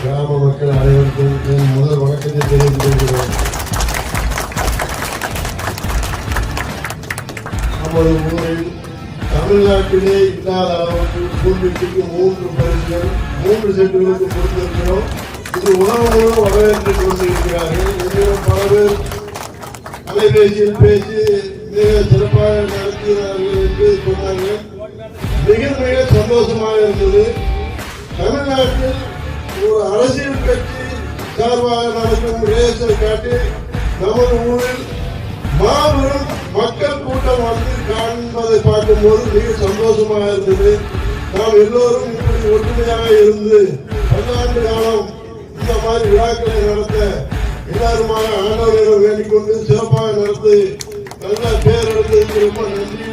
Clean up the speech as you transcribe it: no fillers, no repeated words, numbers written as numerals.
கிராம மக்கள் அனைவருக்கும் என் முதல் வணக்கத்தை தெரிவித்துக் கொள்கிறேன். நமது ஊரில் தமிழ்நாட்டிலே இல்லாத அளவுக்கு பூர்வீட்டுக்கு 3 பரிசுகள் 3 செட்டுகளுக்கு கொடுத்திருக்கிறோம். இது உணவு மூலம் வரவேற்றுக் கொண்டிருக்கிறார்கள். இன்னும் பல பேர் அலைபேசியில் பேசி மிக சிறப்பாக நடத்தினார்கள் என்று சொன்னார்கள். மிக மிக சந்தோஷமாக இருந்தது. தமிழ்நாட்டில் ஒரு அரசியல் கட்சி சார்பாக நடக்கும் ரேசர் காட்டி நமது ஊரில் மாபெரும் மக்கள் கூட்டம் வந்து காண்பதை பார்க்கும்போது மிக சந்தோஷமாக இருந்தது. நாம் எல்லோரும் இப்படி ஒற்றுமையாக இருந்து 10 ஆண்டு காலம் இந்த மாதிரி விழாக்களை நடத்த எல்லாருமாக ஆண்டவரிடம் வேண்டிக் கொண்டு சிறப்பாக நடத்தி நல்ல பேர் எடுத்ததுக்கு ரொம்ப நன்றி